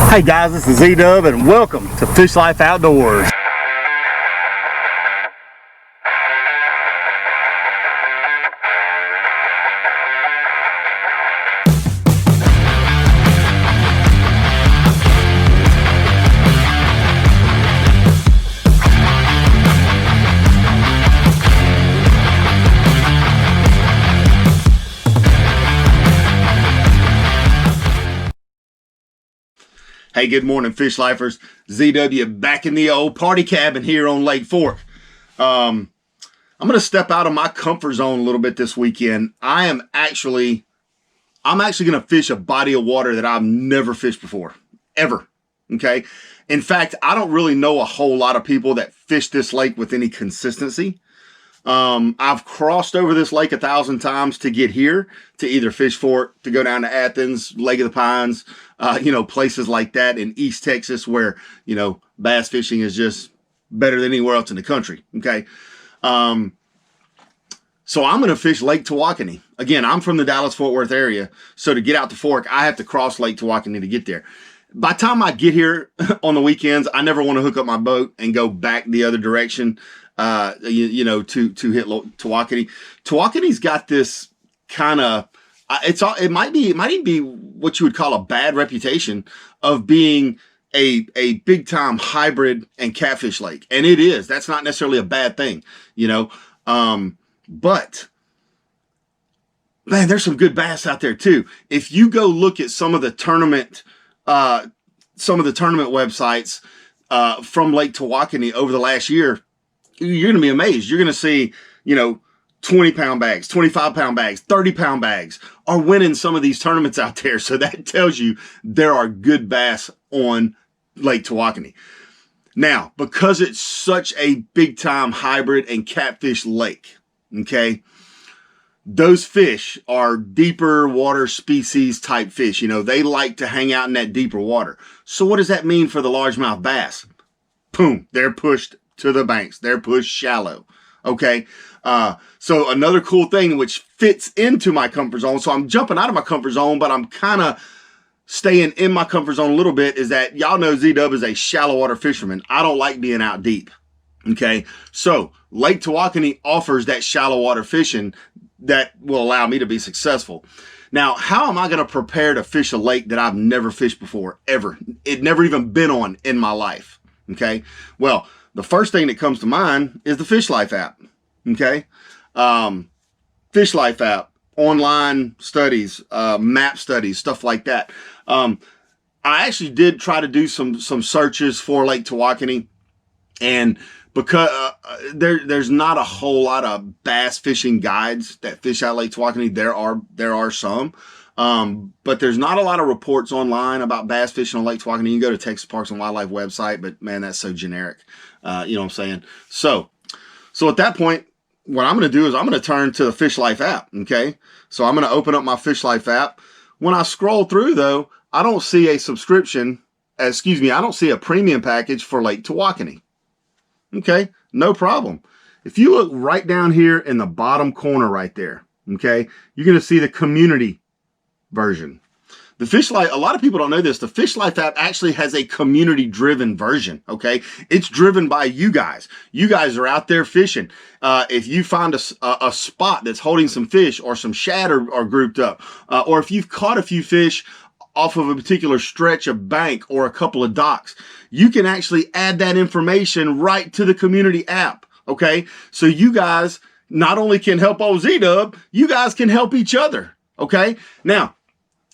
Hey guys, this is Z-Dub and welcome to Fish Life Outdoors. Hey, good morning, Fish Lifers. ZW back in the old party cabin here on Lake Fork. I'm going to step out of my comfort zone a little bit this weekend. I'm actually going to fish a body of water that I've never fished before, ever. Okay. In fact, I don't really know a whole lot of people that fish this lake with any consistency. I've crossed over this lake 1,000 times to get here, to either fish Fork, to go down to Athens, Lake of the Pines, places like that in East Texas where, bass fishing is just better than anywhere else in the country. Okay. So I'm going to fish Lake Tawakoni. Again, I'm from the Dallas-Fort Worth area. So to get out to Fork, I have to cross Lake Tawakoni to get there. By the time I get here on the weekends, I never want to hook up my boat and go back the other direction. To hit Tawakoni. Tawakoni's got this kind of, it might even be what you would call a bad reputation of being a big time hybrid and catfish lake. And it is, that's not necessarily a bad thing, but man, there's some good bass out there too. If you go look at some of the tournament websites, from Lake Tawakoni over the last year, you're going to be amazed. You're going to see, 20-pound bags, 25-pound bags, 30-pound bags are winning some of these tournaments out there. So that tells you there are good bass on Lake Tawakoni. Now, because it's such a big-time hybrid and catfish lake, okay, those fish are deeper water species type fish. They like to hang out in that deeper water. So what does that mean for the largemouth bass? Boom, they're pushed to the banks. They're pushed shallow. Okay. So another cool thing which fits into my comfort zone. So I'm jumping out of my comfort zone, but I'm kind of staying in my comfort zone a little bit, is that y'all know Z-Dub is a shallow water fisherman. I don't like being out deep. Okay. So Lake Tawakoni offers that shallow water fishing that will allow me to be successful. Now, how am I going to prepare to fish a lake that I've never fished before, ever? It never even been on in my life. Okay. Well, the first thing that comes to mind is the Fish Life app. Okay. Fish Life app, online studies, map studies, stuff like that. I actually did try to do some searches for Lake Tawakoni, and because there's not a whole lot of bass fishing guides that fish out Lake Tawakoni. There are some, but there's not a lot of reports online about bass fishing on Lake Tawakoni. You can go to Texas Parks and Wildlife website, but man, that's so generic. You know what I'm saying? So at that point, what I'm going to do is I'm going to turn to the Fish Life app. Okay. So I'm going to open up my Fish Life app. When I scroll through though, I don't see a I don't see a premium package for Lake Tawakoni. Okay. No problem. If you look right down here in the bottom corner right there, okay, you're going to see the community version. The Fish Life, a lot of people don't know this. The Fish Life app actually has a community-driven version, okay? It's driven by you guys. You guys are out there fishing. If you find a spot that's holding some fish, or some shad are grouped up, or if you've caught a few fish off of a particular stretch of bank or a couple of docks, you can actually add that information right to the community app, okay? So you guys not only can help old Z-Dub, you guys can help each other, okay? Now,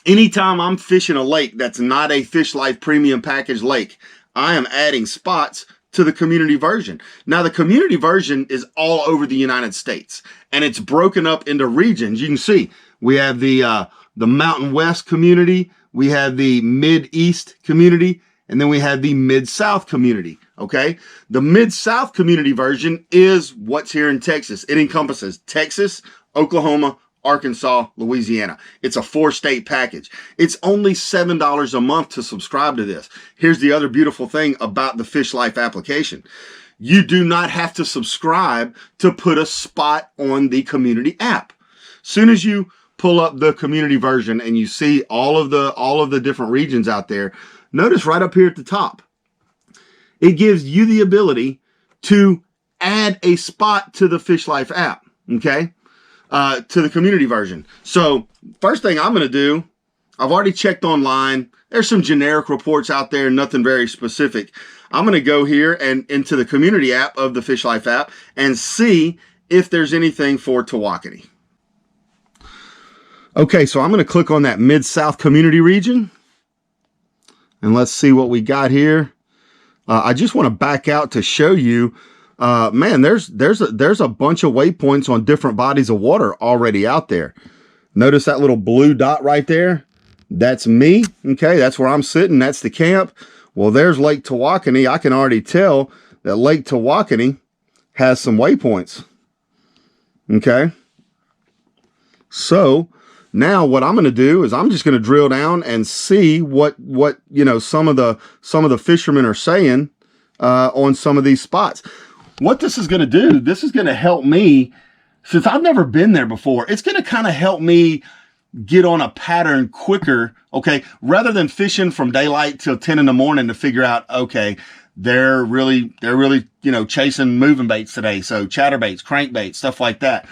anytime I'm fishing a lake that's not a Fish Life premium package lake, I am adding spots to the community version. Now, the community version is all over the United States, and it's broken up into regions. You can see we have the Mountain West community, we have the Mid-East community, and then we have the Mid-South community. Okay. The Mid-South community version is what's here in Texas. It encompasses Texas, Oklahoma, Arkansas, Louisiana. It's a 4-state package. It's only $7 a month to subscribe to this. Here's the other beautiful thing about the Fish Life application. You do not have to subscribe to put a spot on the community app. Soon as you pull up the community version and you see all of the different regions out there, notice right up here at the top, it gives you the ability to add a spot to the Fish Life app, okay, to the community version. So first thing I'm going to do, I've already checked online. There's some generic reports out there, nothing very specific. I'm going to go here and into the community app of the Fish Life app and see if there's anything for Tawakoni. Okay, so I'm going to click on that Mid-South community region. And let's see what we got here. I just want to back out to show you, man, there's a bunch of waypoints on different bodies of water already out there. Notice that little blue dot right there? That's me, okay? That's where I'm sitting. That's the camp. Well, there's Lake Tawakoni. I can already tell that Lake Tawakoni has some waypoints, okay? So now what I'm going to do is I'm just going to drill down and see what you know, some of the fishermen are saying on some of these spots. What this is going to do, this is going to help me, since I've never been there before, it's going to kind of help me get on a pattern quicker, okay? Rather than fishing from daylight till 10 in the morning to figure out, okay, they're really, you know, chasing moving baits today. So chatterbaits, crankbaits, stuff like that.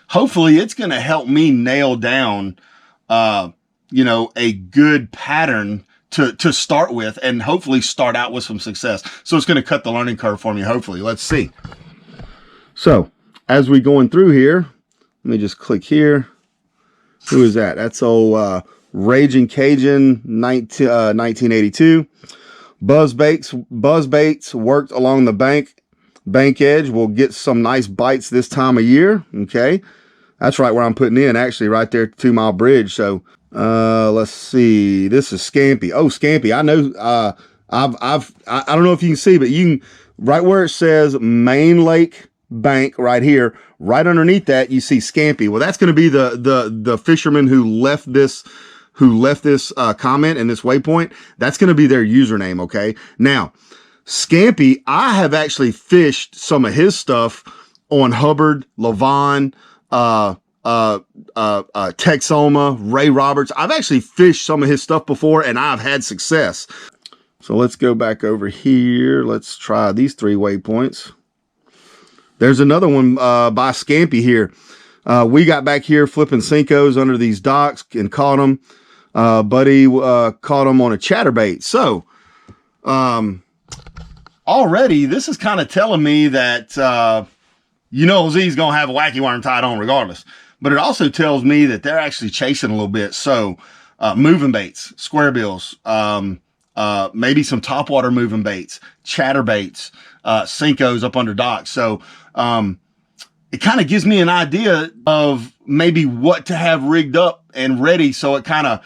Hopefully it's going to help me nail down, you know, a good pattern to start with, and hopefully start out with some success. So it's going to cut the learning curve for me, hopefully. Let's see. So as we going through here, let me just click here. Who is that? That's old Raging Cajun 1982. Buzz baits worked along the bank edge. We'll get some nice bites this time of year. Okay. That's right where I'm putting in, actually, right there at 2 Mile Bridge. So let's see. This is Scampy. Oh, Scampy. I know I don't know if you can see, but you can, right where it says Main Lake Bank right here, right underneath that, you see Scampy. Well, that's going to be the fisherman who left this comment and this waypoint. That's going to be their username. Okay. Now, Scampy, I have actually fished some of his stuff on Hubbard, Levon, Texoma, Ray Roberts. I've actually fished some of his stuff before and I've had success. So let's go back over here. Let's try these 3 waypoints. There's another one by Scampy here. We got back here flipping Cincos under these docks and caught them. Buddy caught them on a chatterbait. So already this is kind of telling me that you know Z's going to have a wacky worm tied on regardless. But it also tells me that they're actually chasing a little bit. So moving baits, square bills, maybe some topwater moving baits, chatterbaits, Cincos up under docks. So it kind of gives me an idea of maybe what to have rigged up and ready. So it kind of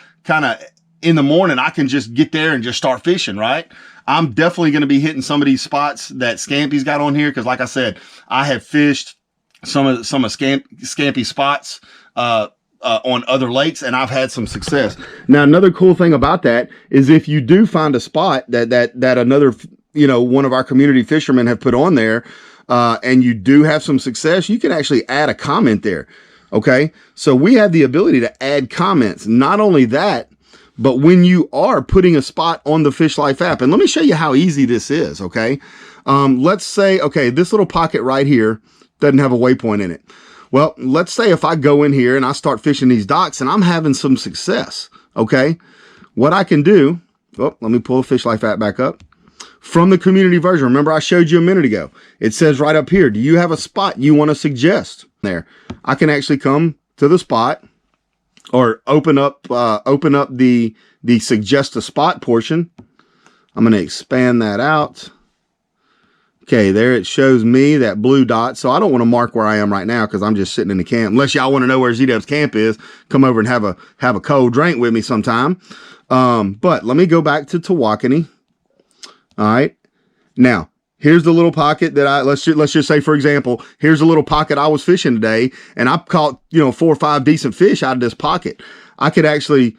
in the morning, I can just get there and just start fishing, right? I'm definitely going to be hitting some of these spots that Scampy's got on here. Cause like I said, I have fished some of Scampy spots, on other lakes, and I've had some success. Now, another cool thing about that is if you do find a spot that another, you know, one of our community fishermen have put on there, and you do have some success, you can actually add a comment there. Okay. So we have the ability to add comments. Not only that, but when you are putting a spot on the Fish Life app, and let me show you how easy this is. Okay. Let's say, okay, this little pocket right here doesn't have a waypoint in it. Well, let's say if I go in here and I start fishing these docks and I'm having some success. Okay. What I can do, oh, let me pull the Fish Life app back up. From the community version, remember I showed you a minute ago, it says right up here, do you have a spot you want to suggest? There, I can actually come to the spot or open up the suggest a spot portion. I'm going to expand that out. Okay, there it shows me that blue dot. So I don't want to mark where I am right now because I'm just sitting in the camp. Unless y'all want to know where Z-Dub's camp is, come over and have a cold drink with me sometime. But let me go back to Tawakoni. All right. Now, here's the little pocket that let's just say, for example, here's a little pocket I was fishing today, and I caught, 4 or 5 decent fish out of this pocket. I could actually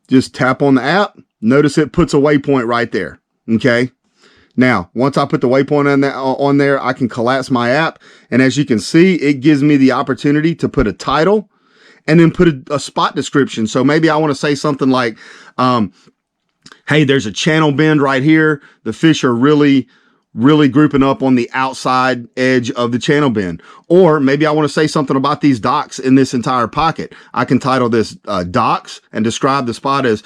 just tap on the app. Notice it puts a waypoint right there. Okay. Now, once I put the waypoint on there, I can collapse my app. And as you can see, it gives me the opportunity to put a title and then put a spot description. So maybe I want to say something like, hey, there's a channel bend right here. The fish are really grouping up on the outside edge of the channel bend. Or maybe I want to say something about these docks in this entire pocket. I can title this docks and describe the spot as,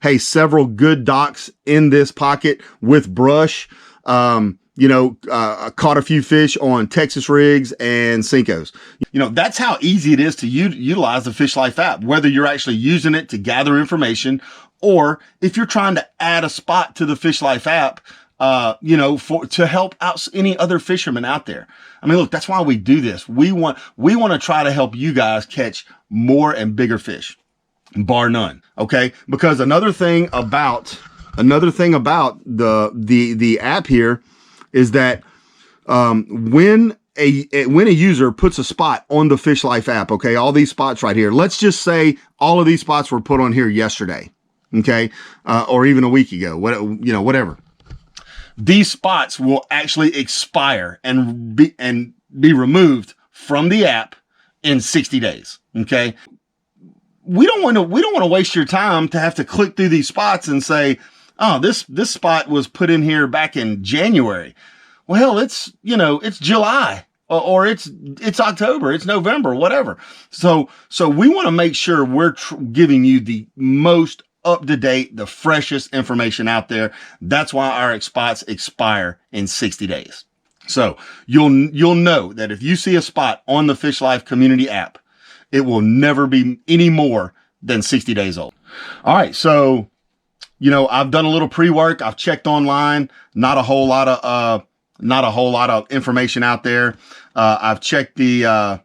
hey, several good docks in this pocket with brush. Caught a few fish on Texas rigs and Cincos. That's how easy it is to utilize the Fish Life app, whether you're actually using it to gather information or if you're trying to add a spot to the Fish Life app, to help out any other fishermen out there. I mean, look, that's why we do this. We want to try to help you guys catch more and bigger fish, bar none. Okay. Because another thing about the app here is that, when a user puts a spot on the Fish Life app, okay, all these spots right here, let's just say all of these spots were put on here yesterday. Okay. Or even a week ago, whatever. These spots will actually expire and be removed from the app in 60 days. Okay. We don't want to waste your time to have to click through these spots and say, oh, this spot was put in here back in January. Well, it's July or it's October, it's November, whatever. So we want to make sure we're giving you the most up-to-date, the freshest information out there. That's why our spots expire in 60 days. So you'll know that if you see a spot on the Fish Life community app, it will never be any more than 60 days old. All right. So, I've done a little pre-work. I've checked online. Not a whole lot of information out there. I've checked the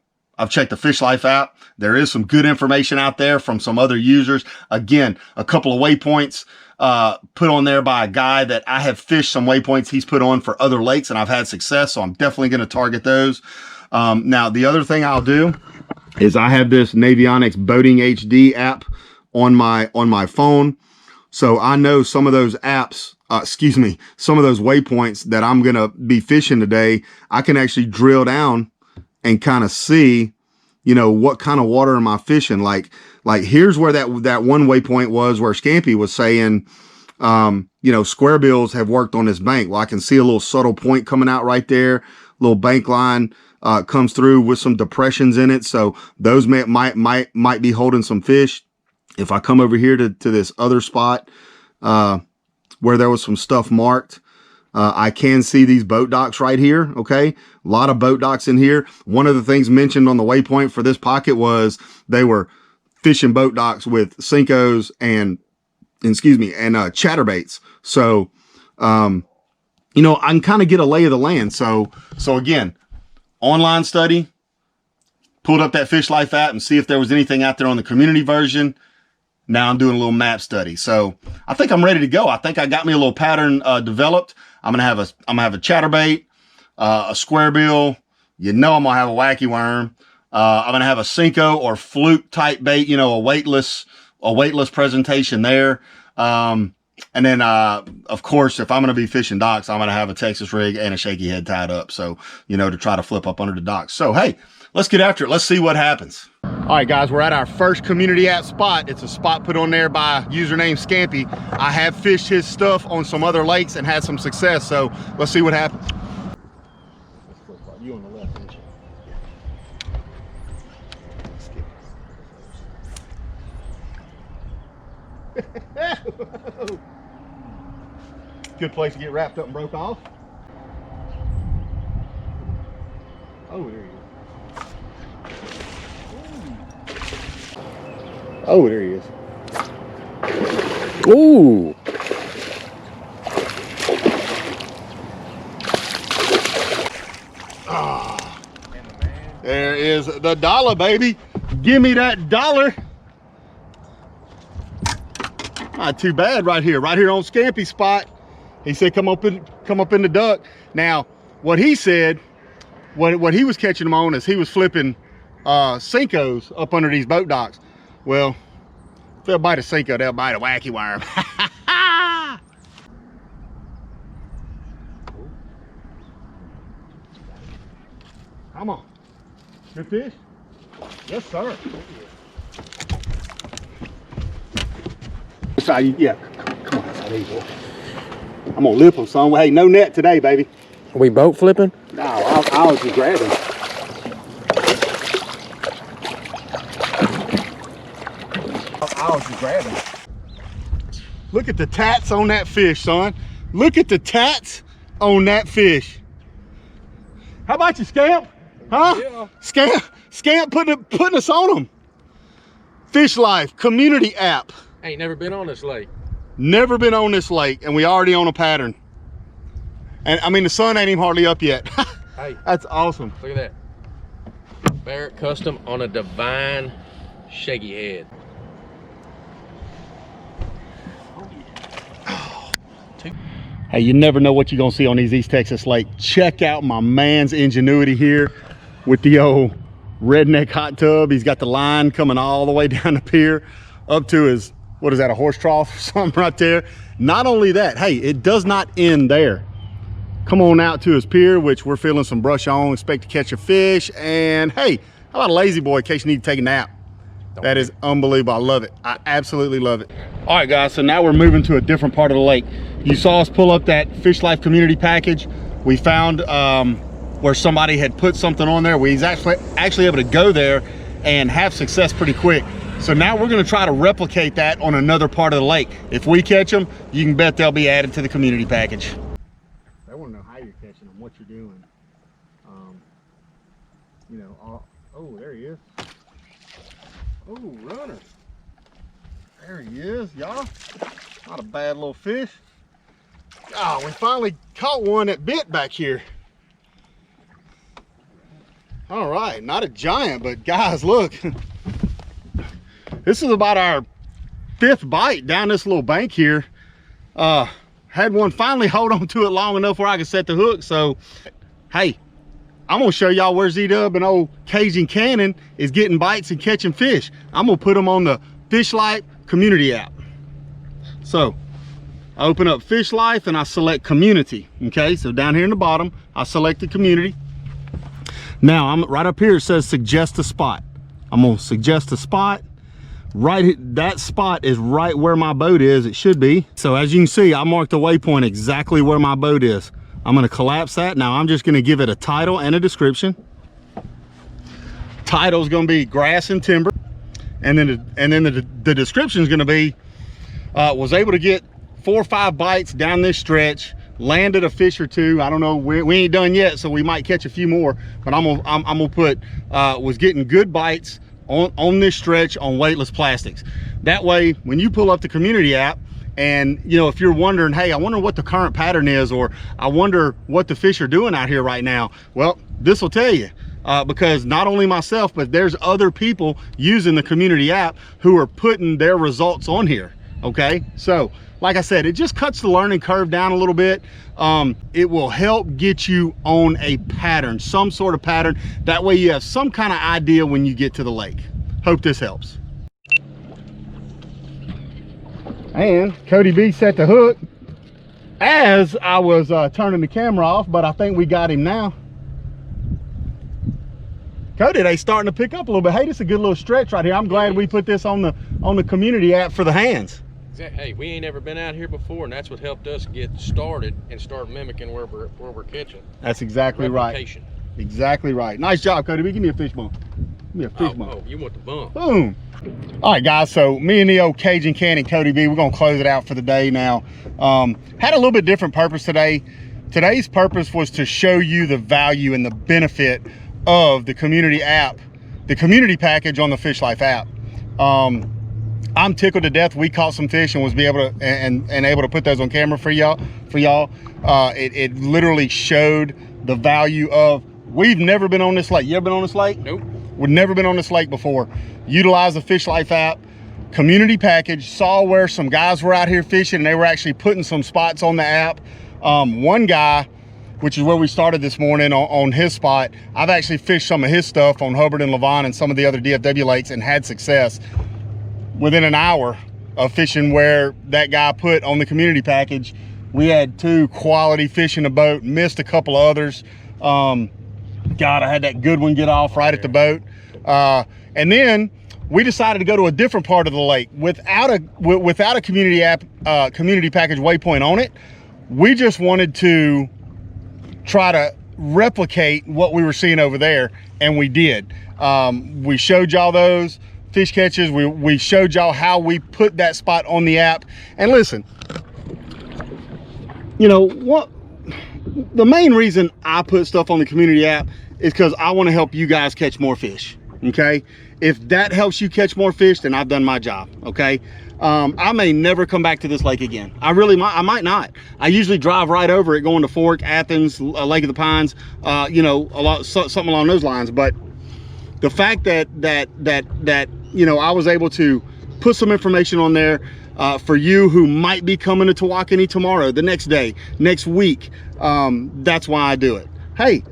Fish Life app. There is some good information out there from some other users. Again, a couple of waypoints put on there by a guy that I have fished some waypoints he's put on for other lakes, and I've had success. So I'm definitely going to target those. Now, the other thing I'll do is I have this Navionics Boating HD app on my phone. So I know some of those apps, some of those waypoints that I'm going to be fishing today, I can actually drill down and kind of see, what kind of water am I fishing? Like here's where that one waypoint was where Scampy was saying, square bills have worked on this bank. Well, I can see a little subtle point coming out right there. Little bank line, comes through with some depressions in it. So those might be holding some fish. If I come over here to this other spot, where there was some stuff marked, I can see these boat docks right here. Okay. A lot of boat docks in here. One of the things mentioned on the waypoint for this pocket was they were fishing boat docks with Cincos and chatterbaits. So, I can kind of get a lay of the land. So again, online study, pulled up that Fish Life app and see if there was anything out there on the community version. Now I'm doing a little map study. So I think I'm ready to go. I think I got me a little pattern developed. I'm gonna have a chatterbait, a square bill. I'm gonna have a wacky worm. I'm gonna have a Cinco or fluke type bait. A weightless presentation there. And then of course, if I'm gonna be fishing docks, I'm gonna have a Texas rig and a shaky head tied up. So to try to flip up under the docks. So hey, let's get after it. Let's see what happens. All right, guys, we're at our first community app spot. It's a spot put on there by username Scampy. I have fished his stuff on some other lakes and had some success. So let's see what happens. You on the left, aren't you? Good place to get wrapped up and broke off. Oh, there you go. Oh, there he is. Ooh. Ah. There is the dollar, baby. Give me that dollar. Not too bad right here on Scampy spot. He said, come up in the duck. Now, what he said, what he was catching them on is he was flipping Cincos up under these boat docks. Well, if they'll bite a Cinco, they'll bite a wacky worm. Come on. Good fish? Yes, sir. try you. Yeah, come on. There you go. I'm gonna lip them, son. Hey, no net today, baby. Are we boat flipping? No, I was just grabbing. I was just grabbing. Look at the tats on that fish, son. Look at the tats on that fish. How about you, Scamp? Huh? Yeah. Scamp putting us on them. Fish Life community app. Ain't never been on this lake. Never been on this lake, and we already on a pattern. And I mean, the sun ain't even hardly up yet. Hey, that's awesome. Look at that. Barrett Custom on a divine shaky head. Hey, you never know what you're gonna see on these East Texas Lake. Check out my man's ingenuity here with the old redneck hot tub. He's got the line coming all the way down the pier up to his, what is that, a horse trough or something right there. Not only that, hey, it does not end there. Come on out to his pier, which we're feeling some brush on, expect to catch a fish. And hey, how about a lazy boy in case you need to take a nap? That is unbelievable. I love it. I absolutely love it. All right, guys, so now we're moving to a different part of the lake. You saw us pull up that Fish Life community package. We found where somebody had put something on there. We was actually able to go there and have success pretty quick. So now we're gonna try to replicate that on another part of the lake. If we catch them, you can bet they'll be added to the community package. They wanna know how you're catching them, what you're doing. You know, oh, there he is. Oh, runner. There he is, y'all. Not a bad little fish. Oh, we finally caught one that bit back here. All right, not a giant, but guys, look. This is about our 5th bite down this little bank here. Had one finally hold on to it long enough where I could set the hook. So, hey, I'm gonna show y'all where Z-Dub and old Cajun Cannon is getting bites and catching fish. I'm gonna put them on the Fish Life community app. So, I open up Fish Life and I select community. Okay, so down here in the bottom, I select the community. Now, I'm right up here, it says suggest a spot. I'm gonna suggest a spot. Right, that spot is right where my boat is, it should be. So as you can see, I marked the waypoint exactly where my boat is. I'm gonna collapse that. Now I'm just gonna give it a title and a description. Title's gonna be grass and timber. And then the description is gonna be, was able to get 4 or 5 bites down this stretch, landed a fish or 2. I don't know, we ain't done yet, so we might catch a few more, but I'm gonna put, was getting good bites on this stretch on weightless plastics. That way, when you pull up the community app, and you know, if you're wondering, hey, I wonder what the current pattern is, or I wonder what the fish are doing out here right now, well, this will tell you, because not only myself, but there's other people using the community app who are putting their results on here. Okay, so like I said, it just cuts the learning curve down a little bit. It will help get you on a pattern, some sort of pattern. That way you have some kind of idea when you get to the lake. Hope this helps. And Cody B set the hook as I was turning the camera off, but I think we got him now. Cody, they starting to pick up a little bit. Hey, this is a good little stretch right here. I'm glad we put this on the community app for the hands. Hey, we ain't ever been out here before, and that's what helped us get started and start mimicking where we're catching. That's exactly right. Exactly right. Nice job, Cody B. Give me a fish bump. Give me a fish bump. Oh, you want the bump? Boom. All right, guys, so me and the old Cajun Cannon Cody B, we're gonna close it out for the day now. Had a little bit different purpose today. Today's purpose was to show you the value and the benefit of the community app, the community package on the Fish Life app. I'm tickled to death. We caught some fish and was able to put those on camera for y'all. It literally showed the value of, we've never been on this lake. You ever been on this lake? Nope. We've never been on this lake before. Utilize the Fish Life app, community package, saw where some guys were out here fishing and they were actually putting some spots on the app. One guy, which is where we started this morning on his spot, I've actually fished some of his stuff on Hubbard and Levant and some of the other DFW lakes and had success. Within an hour of fishing where that guy put on the community package, we had 2 quality fish in the boat, missed a couple others. God, I had that good one get off right at the boat. And then we decided to go to a different part of the lake without a community package waypoint on it. We just wanted to try to replicate what we were seeing over there, and we did. We showed y'all those fish catches. We showed y'all how we put that spot on the app. And listen, you know what, the main reason I put stuff on the community app is because I want to help you guys catch more fish. Okay, if that helps you catch more fish, then I've done my job. Okay, I may never come back to this lake again. I might not. I usually drive right over it, going to Fork, Athens, Lake of the Pines, you know, something along those lines. But the fact that you know, I was able to put some information on there for you who might be coming to Tawakoni tomorrow, the next day, next week, that's why I do it. Hey,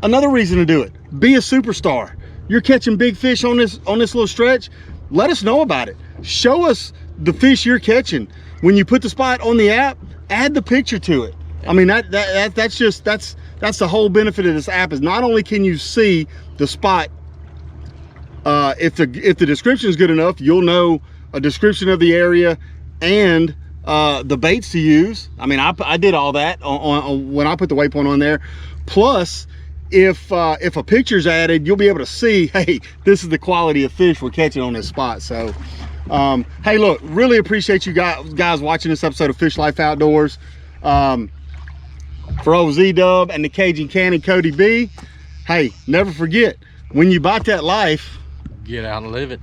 another reason to do it: be a superstar. You're catching big fish on this little stretch. Let us know about it. Show us the fish you're catching. When you put the spot on the app, add the picture to it. I mean, that's the whole benefit of this app, is not only can you see the spot, if the description is good enough, you'll know a description of the area and the baits to use. I mean, I did all that on when I put the waypoint on there. Plus, if a picture's added, you'll be able to see, hey, this is the quality of fish we're catching on this spot. So hey, look, really appreciate you guys watching this episode of Fish Life Outdoors. For old Z-Dub and the Cajun Cannon Cody B, hey, never forget, when you bite that life, Get out and live it.